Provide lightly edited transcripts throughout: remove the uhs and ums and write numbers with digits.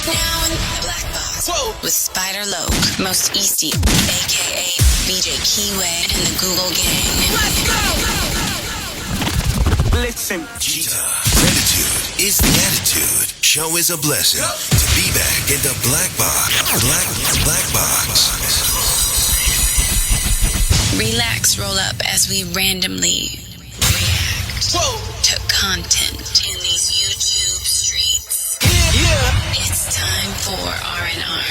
now in the Black Box. Whoa. With Spider Loke, Most Easty, aka BJ Keyway, and the Google Gang. Let's go! Listen. Gratitude is the attitude. Show is a blessing. To be back in the Black Box. Black Box. Relax, roll up as we randomly react to content in these YouTube streets. Yeah. It's time for R&R.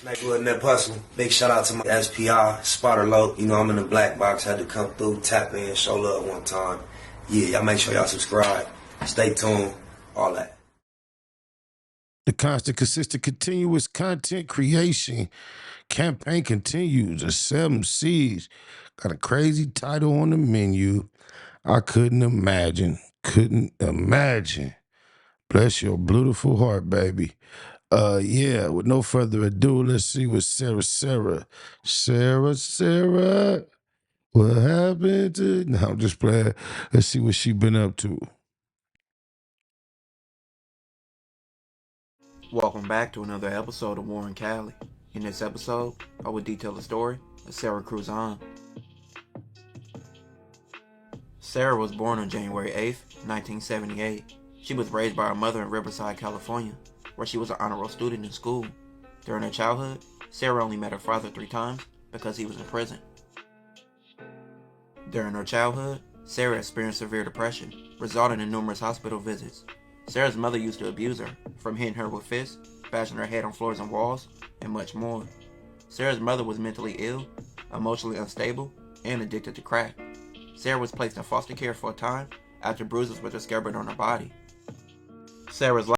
Nightwood Net Hustle. Big shout out to my SPI, Spotter Low. You know I'm in the Black Box. Had to come through, tap in, show love one time. Yeah, y'all make sure y'all subscribe. Stay tuned. All that. The constant, consistent, continuous content creation campaign continues. The 7 C's got a crazy title on the menu. I couldn't imagine. Bless your beautiful heart, baby. Yeah, with no further ado, let's see what Sara. What happened to... No, I'm just playing. Let's see what she been up to. Welcome back to another episode of Warren Cali. In this episode, I will detail the story of Sara Kruzan. Sara was born on January 8th, 1978. She was raised by her mother in Riverside, California, where she was an honor roll student in school. During her childhood, Sara only met her father 3 times because he was in prison. During her childhood, Sara experienced severe depression, resulting in numerous hospital visits. Sara's mother used to abuse her, from hitting her with fists, bashing her head on floors and walls, and much more. Sara's mother was mentally ill, emotionally unstable, and addicted to crack. Sara was placed in foster care for a time after bruises were discovered on her body. Sara's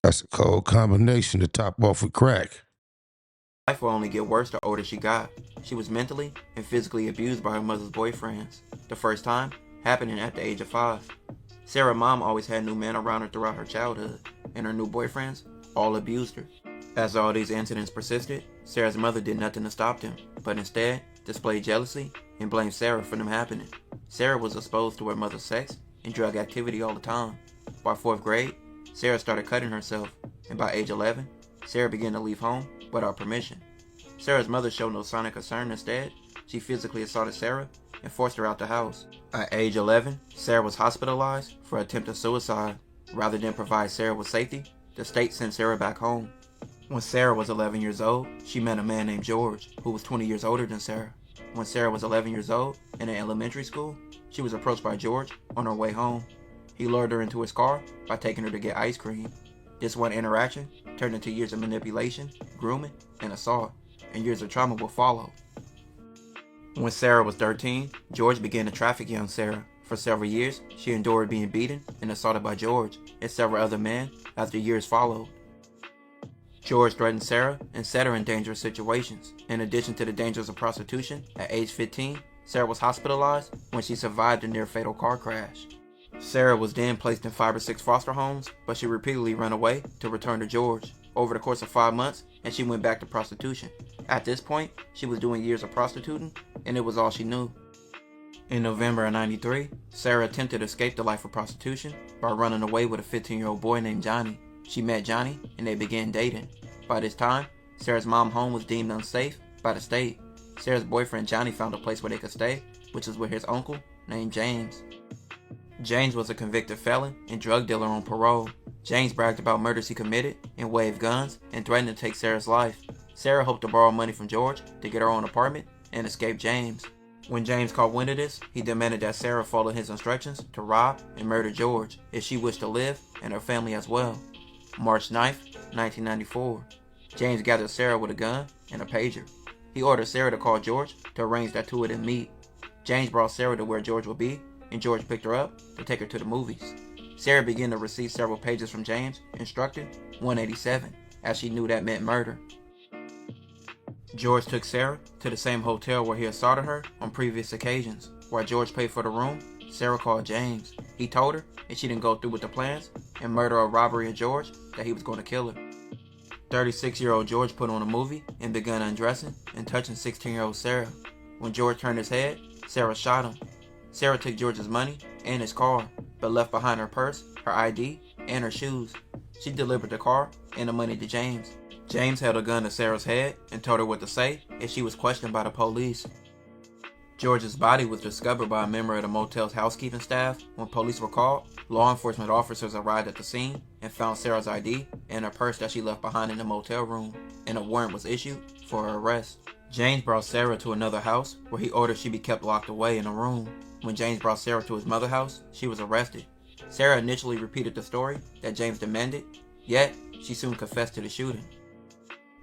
That's a cold combination to top off with crack. life will only get worse the older she got. She was mentally and physically abused by her mother's boyfriends, the first time happening at the age of 5. Sara's mom always had new men around her throughout her childhood, and her new boyfriends all abused her. As all these incidents persisted, Sara's mother did nothing to stop them, but instead displayed jealousy and blamed Sara for them happening. Sara was exposed to her mother's sex and drug activity all the time. By 4th grade, Sara started cutting herself, and by age 11, Sara began to leave home without permission. Sara's mother showed no sign of concern. Instead, she physically assaulted Sara and forced her out the house. At age 11, Sara was hospitalized for attempted suicide. Rather than provide Sara with safety, the state sent Sara back home. When Sara was 11 years old, she met a man named George, who was 20 years older than Sara. When Sara was 11 years old and in elementary school, she was approached by George on her way home. He lured her into his car by taking her to get ice cream. This one interaction turned into years of manipulation, grooming, and assault, and years of trauma would follow. When Sara was 13, George began to traffic young Sara. For several years, she endured being beaten and assaulted by George and several other men after years followed. George threatened Sara and set her in dangerous situations. In addition to the dangers of prostitution, at age 15, Sara was hospitalized when she survived a near-fatal car crash. Sara was then placed in 5 or 6 foster homes, but she repeatedly ran away to return to George. Over the course of 5 months, and she went back to prostitution. At this point, she was doing years of prostituting, and it was all she knew. In November of '93, Sara attempted to escape the life of prostitution by running away with a 15-year-old boy named Johnny. She met Johnny, and they began dating. By this time, Sara's mom's home was deemed unsafe by the state. Sara's boyfriend Johnny found a place where they could stay, which was with his uncle named James. James was a convicted felon and drug dealer on parole. James bragged about murders he committed and waved guns and threatened to take Sara's life. Sara hoped to borrow money from George to get her own apartment and escape James. When James caught wind of this, he demanded that Sara follow his instructions to rob and murder George if she wished to live and her family as well. March 9th, 1994. James gathered Sara with a gun and a pager. He ordered Sara to call George to arrange that 2 of them meet. James brought Sara to where George would be, and George picked her up to take her to the movies. Sara began to receive several pages from James instructing 187, as she knew that meant murder. George took Sara to the same hotel where he assaulted her on previous occasions. While George paid for the room, Sara called James. He told her if she didn't go through with the plans and murder or robbery of George, that he was going to kill her. 36-year-old George put on a movie and began undressing and touching 16-year-old Sara. When George turned his head, Sara shot him. Sara took George's money and his car, but left behind her purse her ID, and her shoes. She delivered the car and the money to James. James held a gun to Sarah's head and told her what to say if she was questioned by the police. George's body was discovered by a member of the motel's housekeeping staff. When police were called, law enforcement officers arrived at the scene and found Sarah's ID and a purse that she left behind in the motel room, and a warrant was issued for her arrest. James brought Sara to another house where he ordered she be kept locked away in a room. When James brought Sara to his mother's house, she was arrested. Sara initially repeated the story that James demanded, yet she soon confessed to the shooting.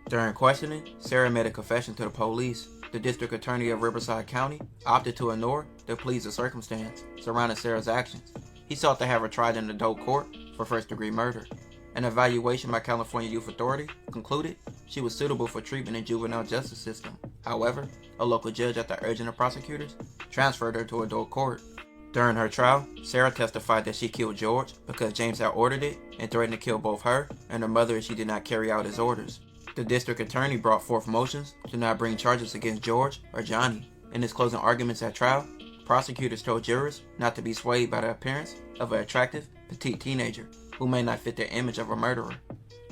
During questioning, Sara made a confession to the police. The district attorney of Riverside County opted to ignore the pleas of circumstance surrounding Sara's actions. He sought to have her tried in adult court for first-degree murder. An evaluation by California Youth Authority concluded she was suitable for treatment in juvenile justice system. However, a local judge, at the urging of prosecutors, transferred her to adult court. During her trial, Sara testified that she killed George because James had ordered it and threatened to kill both her and her mother if she did not carry out his orders. The district attorney brought forth motions to not bring charges against George or Johnny. In his closing arguments at trial, prosecutors told jurors not to be swayed by the appearance of an attractive, petite teenager who may not fit their image of a murderer.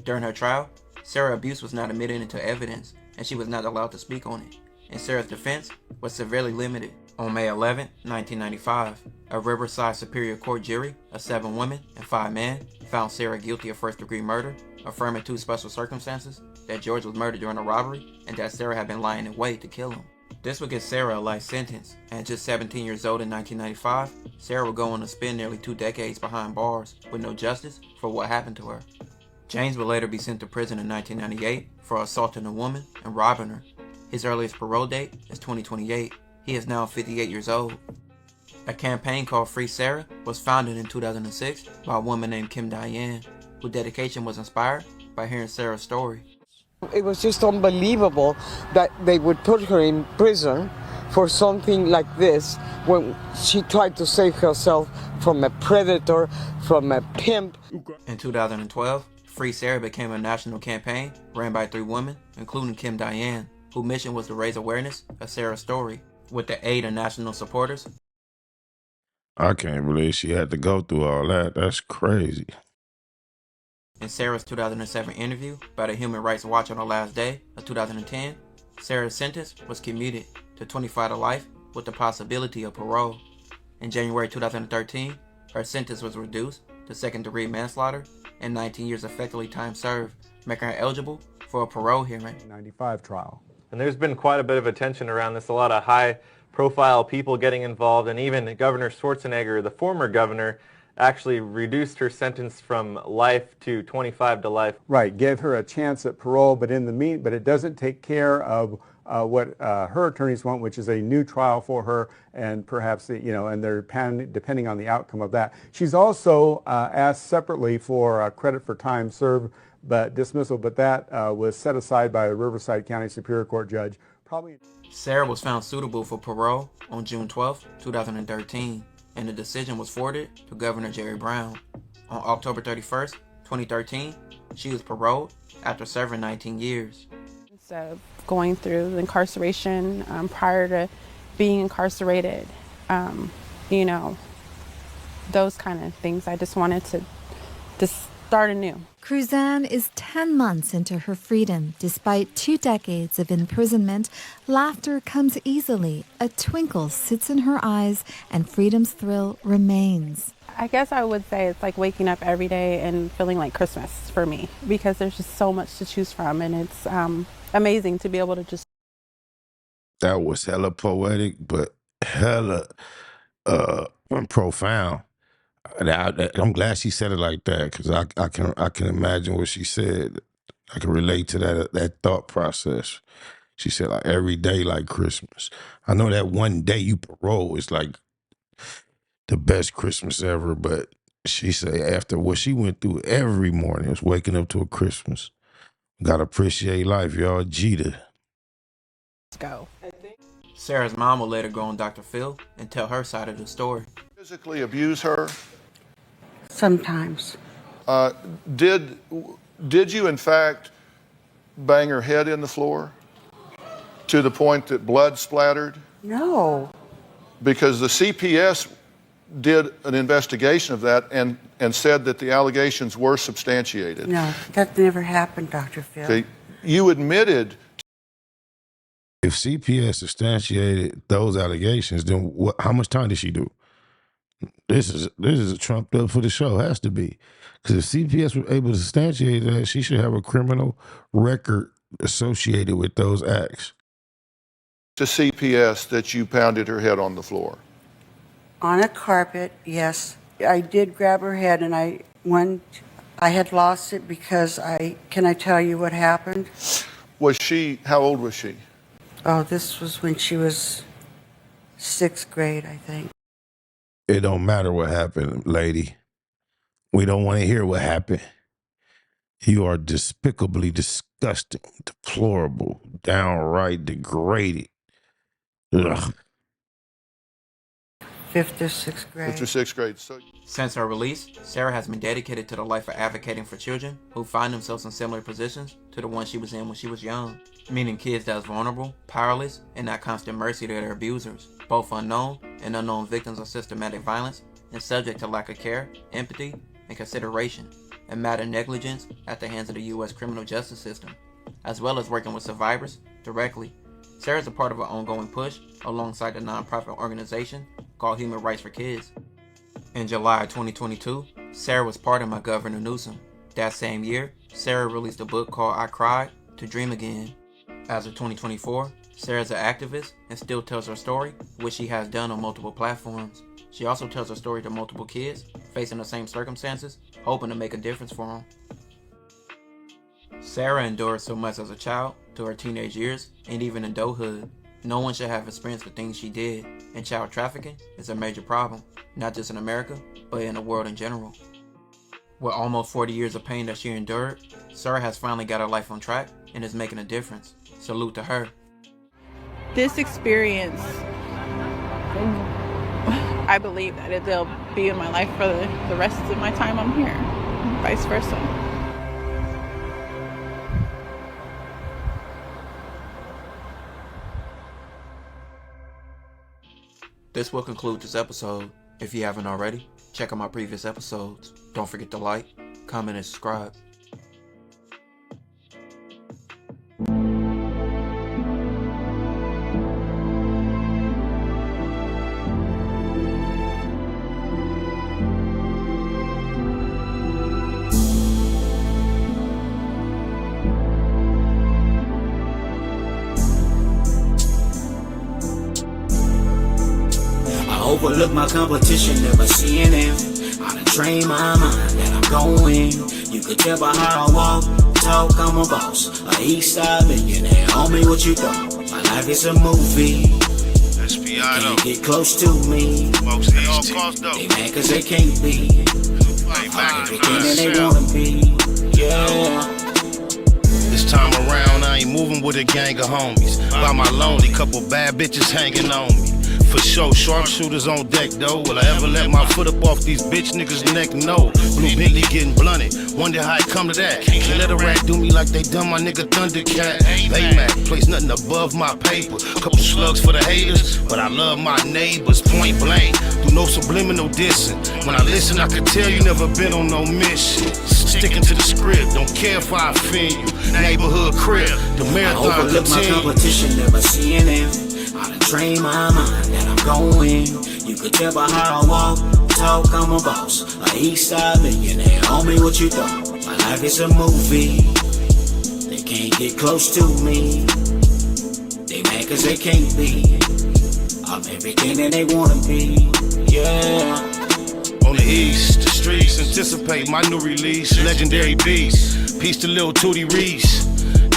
During her trial, Sara's abuse was not admitted into evidence, and she was not allowed to speak on it, and Sara's defense was severely limited. On May 11, 1995, a Riverside Superior Court jury of 7 women and 5 men found Sara guilty of first-degree murder, affirming 2 special circumstances: that George was murdered during a robbery and that Sara had been lying in wait to kill him. This would give Sara a life sentence, and at just 17 years old in 1995, Sara would go on to spend nearly 2 decades behind bars with no justice for what happened to her. James would later be sent to prison in 1998 for assaulting a woman and robbing her. His earliest parole date is 2028. He is now 58 years old. A campaign called Free Sara was founded in 2006 by a woman named Kim Diane, whose dedication was inspired by hearing Sara's story. It was just unbelievable that they would put her in prison for something like this when she tried to save herself from a predator, from a pimp. In 2012, Free Sara became a national campaign ran by 3 women, including Kim Diane, whose mission was to raise awareness of Sara's story. With the aid of national supporters. I can't believe she had to go through all that. That's crazy. In Sara's 2007 interview by the Human Rights Watch on the last day of 2010, Sara's sentence was commuted to 25 to life with the possibility of parole. In January 2013, her sentence was reduced to second-degree manslaughter and 19 years effectively time served, making her eligible for a parole hearing. 95 trial. And there's been quite a bit of attention around this, a lot of high-profile people getting involved, and even Governor Schwarzenegger, the former governor, actually reduced her sentence from life to 25 to life. Right, gave her a chance at parole, but it doesn't take care of what her attorneys want, which is a new trial for her, and perhaps and they're depending on the outcome of that. She's also asked separately for credit for time served, but dismissal, but that was set aside by a Riverside County Superior Court judge. Sara was found suitable for parole on June 12, 2013, and the decision was forwarded to Governor Jerry Brown. On October 31st, 2013, she was paroled after serving 19 years. Instead of going through the incarceration prior to being incarcerated, those kind of things, I just wanted to start anew. Kruzan is 10 months into her freedom. Despite 2 decades of imprisonment, laughter comes easily. A twinkle sits in her eyes, and freedom's thrill remains. I guess I would say it's like waking up every day and feeling like Christmas for me, because there's just so much to choose from, and it's amazing to be able to just... That was hella poetic, but hella profound. I'm glad she said it like that, because I can imagine what she said. I can relate to that thought process. She said, like, every day like Christmas. I know that one day you parole is like the best Christmas ever, but she said after what she went through every morning was waking up to a Christmas. Gotta appreciate life, y'all. Jeter. Let's go. Sara's mom will later go on Dr. Phil and tell her side of the story. Physically abuse her? Sometimes. Did you in fact bang her head in the floor to the point that blood splattered? No. Because the CPS did an investigation of that and said that the allegations were substantiated. No, that never happened, Dr. Phil. Okay. You admitted. If CPS substantiated those allegations, then how much time did she do? This is trumped up for the show. Has to be. Because if CPS was able to substantiate that, she should have a criminal record associated with those acts. To CPS that you pounded her head on the floor? On a carpet, yes. I did grab her head, and I had lost it because can I tell you what happened? How old was she? Oh, this was when she was 6th grade, I think. It don't matter what happened, lady. We don't want to hear what happened. You are despicably disgusting, deplorable, downright degraded. Ugh. 5th or 6th grade. 5th or 6th grade. Since her release, Sara has been dedicated to the life of advocating for children who find themselves in similar positions to the one she was in when she was young, meaning kids that's vulnerable, powerless, and at constant mercy to their abusers, both unknown and unknown victims of systematic violence and subject to lack of care, empathy, and consideration, and matter negligence at the hands of the U.S. criminal justice system, as well as working with survivors directly. Sara is a part of an ongoing push alongside the nonprofit organization called Human Rights for Kids. In July 2022, Sara was pardoned by Governor Newsom. That same year, Sara released a book called I Cried to Dream Again. As of 2024, Sara is an activist and still tells her story, which she has done on multiple platforms. She also tells her story to multiple kids facing the same circumstances, hoping to make a difference for them. Sara endured so much as a child, to her teenage years, and even adulthood. No one should have experienced the things she did, and child trafficking is a major problem, not just in America, but in the world in general. With almost 40 years of pain that she endured, Sara has finally got her life on track and is making a difference. Salute to her. This experience, I believe that it'll be in my life for the rest of my time I'm here, and vice versa. This will conclude this episode. If you haven't already, check out my previous episodes. Don't forget to like, comment, and subscribe. Overlook my competition, never seeing him. I done train my mind that I'm going. You could tell by how I walk, talk, I'm a boss. A east side millionaire, homie, what you thought? My life is a movie. SPI Can't get close to me. They mad cause they can't be everything that they wanna be. Yeah. This time around, I ain't moving with a gang of homies. By my lonely, couple bad bitches hanging on me. For sure, sharpshooters on deck though. Will I ever let my foot up off these bitch niggas' neck? No. Blue Bentley getting blunted. Wonder how it come to that. Can't let a rat do me like they done my nigga Thundercat. Baymax, place nothing above my paper. Couple slugs for the haters, but I love my neighbors. Point blank, do no subliminal dissing. When I listen, I can tell you never been on no mission. Sticking to the script, don't care if I offend you. Neighborhood crib, the marathon I overlook my competition, never seeing him. I done train my mind that I'm going. You could tell by how I walk, talk, I'm a boss. A east side millionaire, homie, what you thought? My life is a movie. They can't get close to me. They mad cause they can't be. I'm everything that they wanna be. Yeah. On the east, the streets anticipate my new release. Legendary beast, peace to Lil Tootie Reese.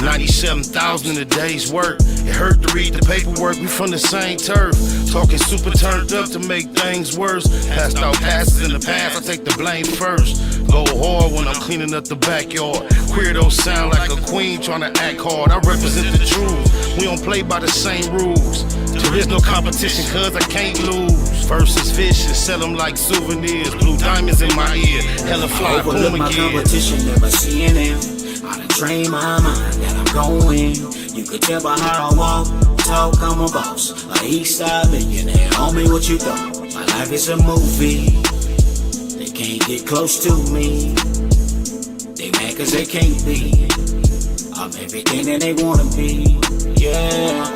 97,000 in a day's work. It hurt to read the paperwork, we from the same turf. Talking super turned up to make things worse. Passed out passes in the past, I take the blame first. Go hard when I'm cleaning up the backyard. Queerdos sound like a queen trying to act hard. I represent the truth, we don't play by the same rules. There is no competition cause I can't lose. Versus vicious, sell them like souvenirs. Blue diamonds in my ear, hella fly, boom Overlook my again. competition, never seeing him. I done train my mind that I'm going. You could tell by how I walk, talk, I'm a boss. A east side millionaire, homie, what you thought? My life life is a movie. They can't get close to me. They mad cause they can't be. I'm everything that they wanna be. Yeah.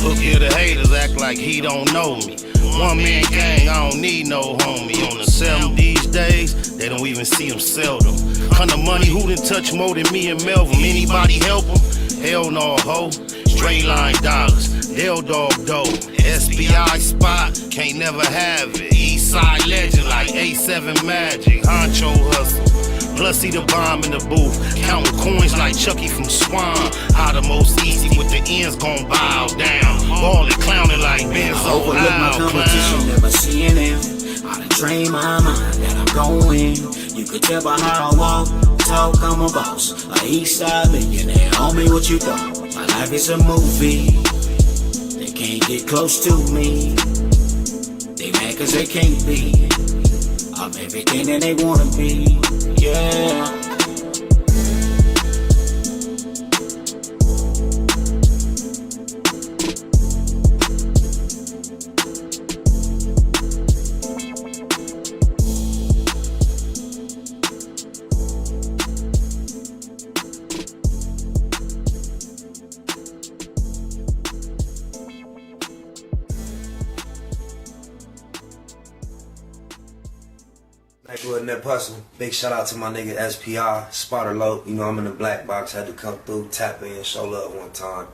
Look here, the haters act like he don't know me. One man gang, I don't need no homie. On the 7 these days, they don't even see him seldom. Kind of money, who done touch more than me and Melvin? Anybody help him? Hell no, ho. Straight line dollars, they'll dog dough. SBI spot, can't never have it. Eastside legend like A7 Magic. Honcho hustle. Plus see the bomb in the booth, counting coins like Chucky from Swan. How the most easy with the ends gon' bow down. Ballin', clowning like Benzo. Overlook my competition, never seeing them. I done trained my mind that I'm going. You could tell by how I walk, talk, I'm a boss. A Eastside millionaire, homie, what you thought? My life is a movie. They can't get close to me. They mad cause they can't be. I'm everything that they wanna be. Yeah. Neighborhood Net Hustle. Big shout out to my nigga SPI, Spotter Low. You know I'm in the black box, had to come through, tap in, show love one time.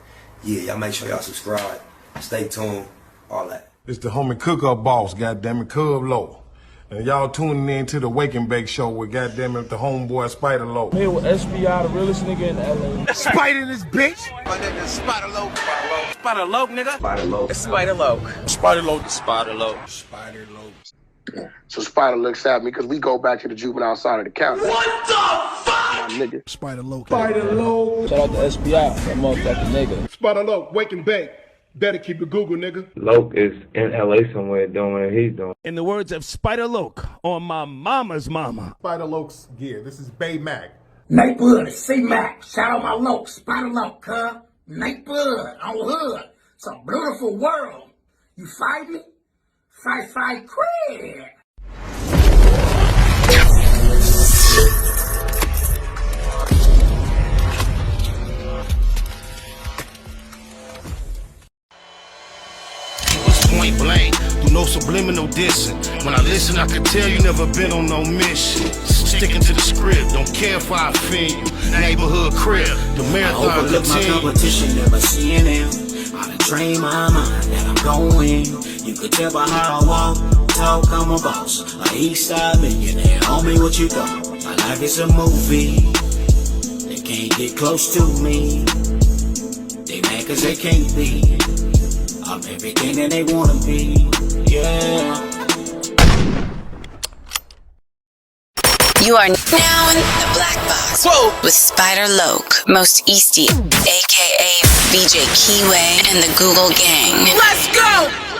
Yeah, y'all make sure y'all subscribe. Stay tuned, all that. It's the homie cook-up boss, goddammit, Cub Low. And y'all tuning in to the Wake and Bake Show with goddammit the homeboy Spider Low. Here with SPI, the realest nigga in LA. Spider this bitch! My nigga is Spider Low. Spider Low, nigga. Spider Low. Spider Low. Spider Low. Spider Low. Spider Low. So Spider looks at me because we go back to the juvenile side of the county. What the fuck? My nigga. Spider Low. Spider Low. Shout out to SPI, that motherfucking nigga. Spider Low, Wake and Bake. Better keep it Google, nigga. Loke is in LA somewhere doing what he's doing. In the words of Spider Loke on my mama's mama. Spider Loke's gear. This is Bay Mac. Nate Blood, C-Mac. Shout out my Loke, Spider Loke, huh? Nate Blood on hood. It's a beautiful world. You fight me? Fight, craig. Point blank, do no subliminal dissing. When I listen, I can tell you never been on no mission. Sticking to the script, don't care if I offend you. Neighborhood crib, the marathon I overlook my competition, never seeing them. I done trained my mind that I'm going. You could tell by how I walk, talk, I'm a boss. A Eastside millionaire, homie, what you thought? My life is a movie. They can't get close to me. They mad cause they can't be. I'm everything that they wanna be, yeah. You are now in the black box. Whoa. With Spider Loke, Most Easty, aka BJ Keyway, and the Google Gang. Let's go!